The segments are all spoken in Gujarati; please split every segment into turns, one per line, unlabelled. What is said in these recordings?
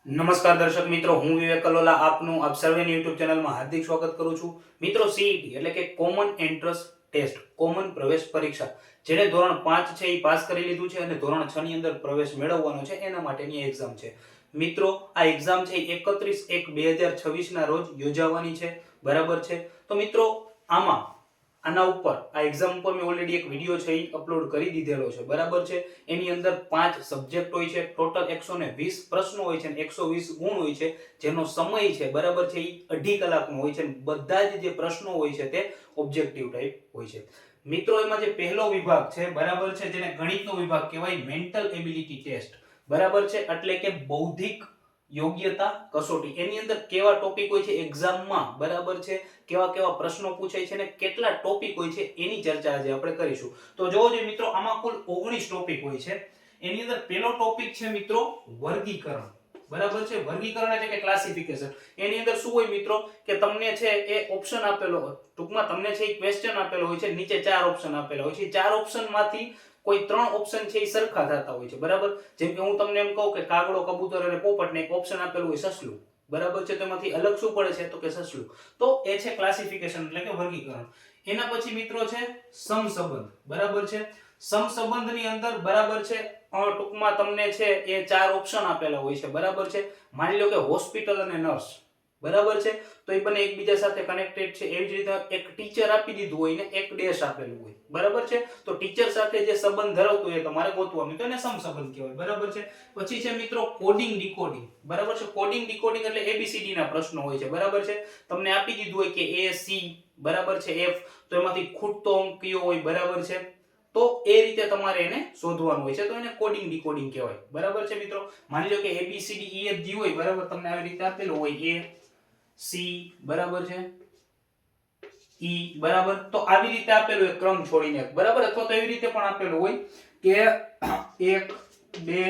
નમસ્કાર દર્શક મિત્રો, હું વિવેક કલોલા આપનું આપ સર્વેની યુટ્યુબ ચેનલમાં હાર્દિક સ્વાગત કરું છું. મિત્રો, સીઈટી એટલે કે કોમન એન્ટ્રન્સ ટેસ્ટ, કોમન પ્રવેશ પરીક્ષા, જેને ધોરણ 5 છે એ પાસ કરી લીધું છે અને ધોરણ 6 ની અંદર પ્રવેશ મેળવવાનો છે, એના માટેની એક્ઝામ છે. મિત્રો, આ એક્ઝામ છે 31/1/2026 ના રોજ યોજાવાની છે, બરાબર છે. તો મિત્રો, આના ઉપર આ એક્ઝામ ઉપર મેં ઓલરેડી એક વિડિયો છે એ અપલોડ કરી દીધેલો છે, બરાબર છે. એની અંદર 5 સબ્જેક્ટ હોય છે, ટોટલ 120 પ્રશ્નો હોય છે અને 120 ગુણ હોય છે, જેનો સમય છે, બરાબર છે, એ 2.5 કલાકનો હોય છે. બધા જ જે પ્રશ્નો હોય છે તે ઓબ્જેક્ટિવ ટાઈપ હોય છે. મિત્રો, એમાં જે પહેલો વિભાગ છે, બરાબર છે, જેને ગણિતનો વિભાગ કહેવાય, મેન્ટલ એબિલિટી ટેસ્ટ, બરાબર છે, એટલે કે બૌદ્ધિક યોગ્યતા કસોટી. એની અંદર કેવા ટોપિક હોય છે એક્ઝામમાં, બરાબર છે, કેવા કેવા પ્રશ્નો પૂછાય છે અને કેટલા ટોપિક હોય છે એની ચર્ચા આજે આપણે કરીશું. તો જોવો જોઈએ મિત્રો, આમાં કુલ 19 ટોપિક હોય છે. એની અંદર પહેલો ટોપિક છે મિત્રો વર્ગીકરણ, બરાબર છે. વર્ગીકરણ એટલે કે ક્લાસિફિકેશન. એની અંદર શું હોય મિત્રો કે તમને છે એ ઓપ્શન આપેલો હોય, ટૂંકમાં તમને છે એ ક્વેશ્ચન આપેલો હોય છે, નીચે 4 ઓપ્શન આપેલા હોય છે. 4 ઓપ્શનમાંથી કોઈ 3 ઓપ્શન છે એ સરખા થતા હોય છે, બરાબર. જેમ કે હું તમને એમ કહું કે કાગડો, કબૂતર અને પોપટ ને એક ઓપ્શન આપેલું હોય સસલું, બરાબર છે. તેમાંથી અલગ શું પડે છે તો કે સસલું. તો એ છે ક્લાસિફિકેશન એટલે કે વર્ગીકરણ. એના પછી મિત્રો છે સમસંબંધ, બરાબર છે. સમસંબંધની અંદર, બરાબર છે, ટૂંકમાં તમને છે એ 4 ઓપ્શન આપેલા હોય છે, બરાબર છે. માની લો કે હોસ્પિટલ અને નર્સ, બરાબર છે, તો એ બંને એકબીજા સાથે કનેક્ટેડ છે. એવી જ રીતે એક ટીચર આપી દીધું હોય ને એક ડેશ આપેલું હોય, બરાબર છે. તો ટીચર સાથે જે સંબંધ ધરાવતું હોય તમારે ગોતવાનું, તો એને સમસંબંધ કહેવાય, બરાબર છે. પછી છે મિત્રો કોડિંગ ડીકોડિંગ, બરાબર છે. કોડિંગ ડીકોડિંગ એટલે એબીસીડી ના પ્રશ્નો હોય છે, બરાબર છે. તમને આપી દીધું હોય કે એ સી, બરાબર છે, એફ, તો એમાંથી ખૂટતો અંક કયો હોય, બરાબર છે. તો એ રીતે તમારે એને શોધવાનું હોય છે, તો એને કોડિંગ ડીકોડિંગ કહેવાય, બરાબર છે મિત્રો. માની લો કે એબીસીડી ઈ એફ જી હોય, બરાબર, તમને આવી રીતે આપેલું હોય એ સી, બરાબર છે, ઈ, બરાબર. તો આવી રીતે આપેલું હોય ક્રમ છોડીને, બરાબર. અથવા તો એવી રીતે પણ આપેલું હોય કે 1 2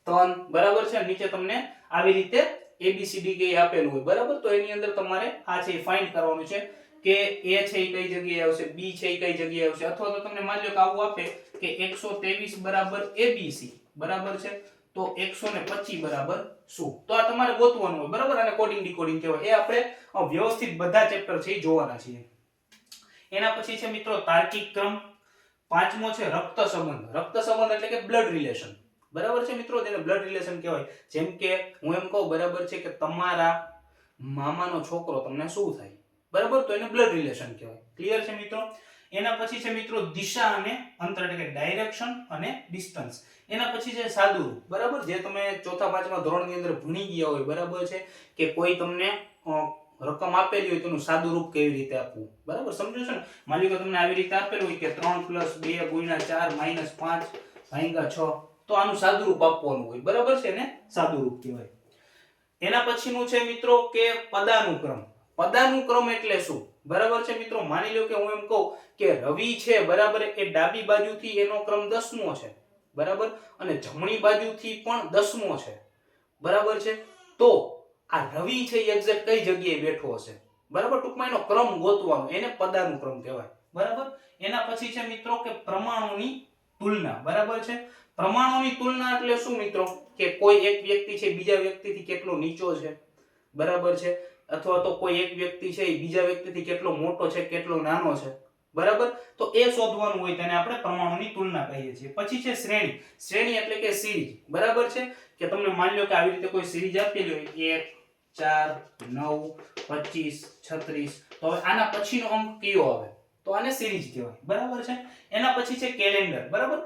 3, બરાબર છે. નીચે તમને આવી રીતે એબીસીડી કે આપેલું હોય, બરાબર. તો એની અંદર તમારે આ છે ફાઇન્ડ કરવાનું છે કે એ છે એ કઈ જગ્યાએ આવશે, બી છે એ કઈ જગ્યાએ આવશે. અથવા તો તમને માની લો કે આવું આપે કે 123 બરાબર એબીસી, બરાબર છે, તો 125 બરાબર શું, તો આ તમારે ગોતવાનું હોય, બરાબર. અને કોડિંગ ડીકોડિંગ કહેવાય. એ આપણે વ્યવસ્થિત બધા ચેપ્ટર છે એ જોવાના છીએ. એના પછી છે મિત્રો તાર્કિક ક્રમ. પાંચમો છે રક્ત સંબંધ. રક્ત સંબંધ એટલે કે બ્લડ રિલેશન, બરાબર છે મિત્રો, જેને બ્લડ રિલેશન કહેવાય. જેમ કે હું એમ કહું, બરાબર છે, કે તમારા મામાનો છોકરો તમને શું થાય, બરાબર, તો એને બ્લડ રિલેશન કહેવાય. ક્લિયર છે મિત્રો. એના પછી છે મિત્રો દિશા અને અંતર એટલે કે ડાયરેક્શન અને ડિસ્ટન્સ. એના પછી છે સાદુરૂપ, બરાબર, જે તમે ચોથા પાંચમા ધોરણની અંદર ભણી ગયા હોય, બરાબર છે, કે કોઈ તમને રકમ આપેલી હોય તેનું સાદુરૂપ કેવી રીતે આપવું, બરાબર, સમજો છો ને. માની લો કે તમને આવી રીતે આપેલું હોય કે 3 + 2 * 4 - 5 / 6, તો આનું સાદુરૂપ આપવાનું હોય, બરાબર છે, ને સાદુરૂપ કહેવાય. એના પછીનું છે મિત્રો કે પદાનુક્રમ. પદાનુક્રમ એટલે શું, બરાબર છે મિત્રો. માની લો કે હું એમ કહું કે રવિ છે, બરાબર, એ ડાબી બાજુથી એનો ક્રમ 10મો છે, બરાબર, અને જમણી બાજુથી પણ 10મો છે, બરાબર છે. તો આ રવિ છે એ એક્ઝેક્ટ કઈ જગ્યાએ બેઠો હશે, બરાબર. ટૂંકમાં એનો ક્રમ ગોતવાનો, એને પદાનુક્રમ કહેવાય, બરાબર. એના પછી છે મિત્રો કે પ્રમાણોની તુલના, બરાબર છે. પ્રમાણોની તુલના એટલે શું મિત્રો કે કોઈ એક વ્યક્તિ છે બીજા વ્યક્તિથી કેટલો નીચો છે, બરાબર છે, અથવા તો કોઈ એક વ્યક્તિ છે એ બીજા વ્યક્તિથી કેટલો મોટો છે, કેટલો નાનો છે, બરાબર. તો એ શોધવાનું હોય, તેને આપણે પ્રમાણોની તુલના કહીએ છીએ. પછી છે શ્રેણી. શ્રેણી એટલે કે સિરીઝ, બરાબર છે, કે તમને માની લો કે આવી રીતે કોઈ સિરીઝ આપેલી હોય 1 4 9 25 36, તો હવે આના પછીનો અંક કયો આવે, તો આને સિરીઝ કહેવાય, બરાબર છે. એના પછી છે કેલેન્ડર, બરાબર.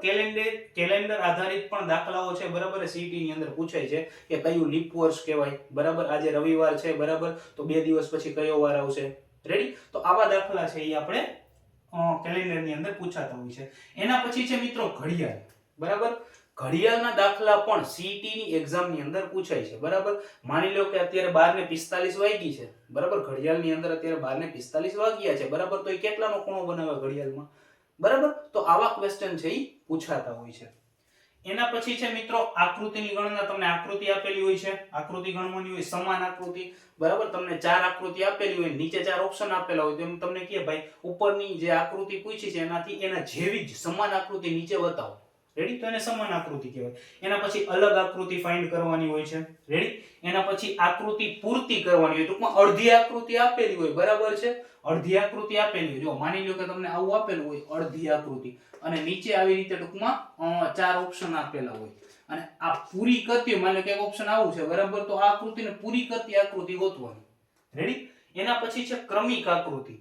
કેલેન્ડર આધારિત પણ દાખલાઓ છે, બરાબર, સીટી ની અંદર પૂછાય છે કે કયું લીપ વર્ષ કહેવાય, બરાબર. આજે રવિવાર છે, બરાબર, તો 2 દિવસ પછી કયો વાર આવશે, રેડી. તો આવા દાખલા છે એ આપણે કેલેન્ડર ની અંદર પૂછાતા હોય છે. એના પછી છે મિત્રો ઘડિયાળ, બરાબર. ઘડિયાળના દાખલા પણ સીટી ની એક્ઝામ ની અંદર પૂછાય છે, બરાબર. માની લો કે અત્યારે 12:45 વાગી છે, બરાબર. ઘડિયાળની અંદર અત્યારે 12:45 વાગ્યા છે, બરાબર. તો એ કેટલાનો ખૂણો બનાવે ઘડિયાળમાં, બરાબર. તો આવા ક્વેશ્ચન છે એ પૂછાતા હોય છે. એના પછી છે મિત્રો આકૃતિની ગણના. તમને આકૃતિ આપેલી હોય છે, આકૃતિ ગણવાની હોય, સમાન આકૃતિ, બરાબર. તમને 4 આકૃતિ આપેલી હોય, નીચે 4 ઓપ્શન આપેલા હોય, તો એમ તમને કહે ભાઈ ઉપરની જે આકૃતિ પૂછી છે એનાથી એના જેવી જ સમાન આકૃતિ નીચે બતાવો, રેડી? તો એને સમાન આકૃતિ કહેવાય. એના પછી અલગ આકૃતિ ફાઇન્ડ કરવાની હોય છે. રેડી? એના પછી આકૃતિ પૂર્તિ કરવાની હોય. ટૂંકમાં અડધી આકૃતિ આપેલી હોય, બરાબર છે? અડધી આકૃતિ આપેલી હોય. જો માની લો કે તમને આવું આપેલું હોય અડધી આકૃતિ, અને નીચે આવી રીતે ટૂંકમાં 4 ઓપ્શન આપેલા હોય, અને આ પૂરી કરતી હોય, માની લો કે એક ઓપ્શન આવું છે, બરાબર? તો આ આકૃતિને પૂરી કરતી આકૃતિ ગોતવાની. રેડી? એના પછી છે ક્રમિક આકૃતિ.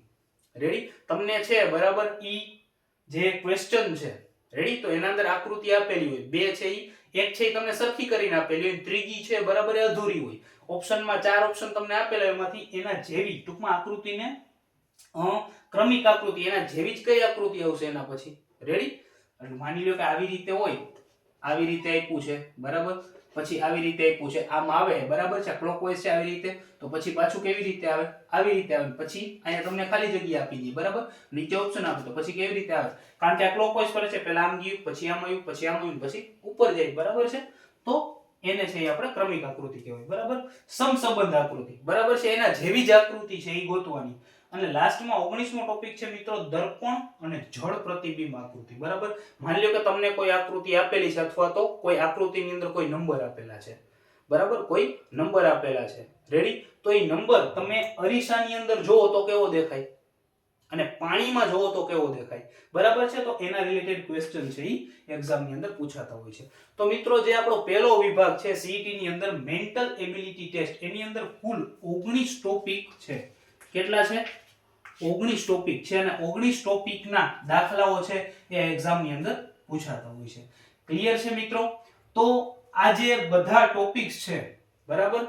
રેડી? તમને છે બરાબર ઈ જે ક્વેશ્ચન છે, રેડી? તો એના અંદર આકૃતિ આપેલી હોય, બે છે ઈ, એક છે ઈ તમને સરખી કરીને આપેલી હોય, ત્રીજી છે બરાબર એ અધૂરી હોય. ઓપ્શનમાં 4 ઓપ્શન તમને આપેલા હોય, એમાંથી એના જેવી ટૂંકમાં આકૃતિને ક્રમિક આકૃતિ એના જેવી જ કઈ આકૃતિ આવશે એના પછી. રેડી? એટલે માની લો કે આવી રીતે હોય, આવી રીતે આપ્યું છે, બરાબર? પછી આવી રીતે આપ્યું છે, આમ આવે, બરાબર છે? ક્લોકવાઇઝ છે આવી રીતે, તો પછી પાછું કેવી રીતે આવે? આવી રીતે આવે. પછી અહીંયા તમને ખાલી જગ્યા આપી દી, બરાબર? નીચે ઓપ્શન આપે તો પછી કેવી રીતે આવે? કારણ કે આ ક્લોકવાઇઝ ફરે છે, પહેલા આમ ગયું, પછી આમ આવ્યું, પછી આમ આવ્યું, પછી ઉપર જાય, બરાબર છે? તો એને છે એ આપણે ક્રમિક આકૃતિ કહેવાય, બરાબર? સમસંબંધ આકૃતિ, બરાબર છે? એના જેવી જ આકૃતિ છે એ ગોતવાની. અને લાસ્ટમાં 19મો ટોપિક છે મિત્રો દર્પણ અને જળ પ્રતિબિંબ આકૃતિ, બરાબર? માની લો કે તમને કોઈ આકૃતિ આપેલી છે, અથવા તો કોઈ આકૃતિની અંદર કોઈ નંબર આપેલા છે, બરાબર? કોઈ નંબર આપેલા છે. રેડી? તો એ નંબર તમે અરીસાની અંદર જોવો તો કેવો દેખાય, અને પાણીમાં જોવો તો કેવો દેખાય, બરાબર છે? તો એના રિલેટેડ ક્વેશ્ચન છે એ એક્ઝામ ની અંદર પૂછાતા હોય છે. તો મિત્રો જે આપણો પહેલો વિભાગ છે સીઈટી ની અંદર મેન્ટલ એબિલિટી ટેસ્ટ, એની અંદર કુલ 19 ટોપિક છે. કેટલા છે? 19 ટોપિક છે, અને 19 ટોપિકના દાખલાઓ છે એ એક્ઝામ ની અંદર પૂછાતા હોય છે. ક્લિયર છે મિત્રો? તો આ જે બધા ટોપિક્સ છે, બરાબર?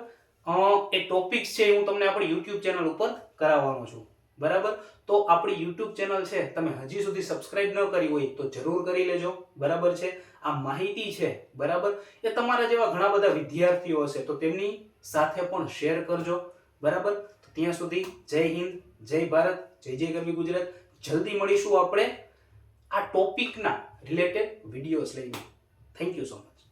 એ ટોપિક્સ છે હું તમને આપણી YouTube ચેનલ ઉપર કરાવવાનો છું, બરાબર? તો આપણી YouTube ચેનલ છે, તમે હજી સુધી સબસ્ક્રાઇબ ન કરી હોય તો જરૂર કરી લેજો, બરાબર છે? આ માહિતી છે, બરાબર, એ તમારા જેવા ઘણા બધા વિદ્યાર્થીઓ હશે તો તેમની સાથે પણ શેર કરજો, બરાબર? તો ત્યાં સુધી જય હિન્દ, જય ભારત, જય જય ગરવી ગુજરાત. જલ્દી મળીશું આપણે આ ટોપિકના રિલેટેડ વિડીયોઝ લઈને. Thank you so much.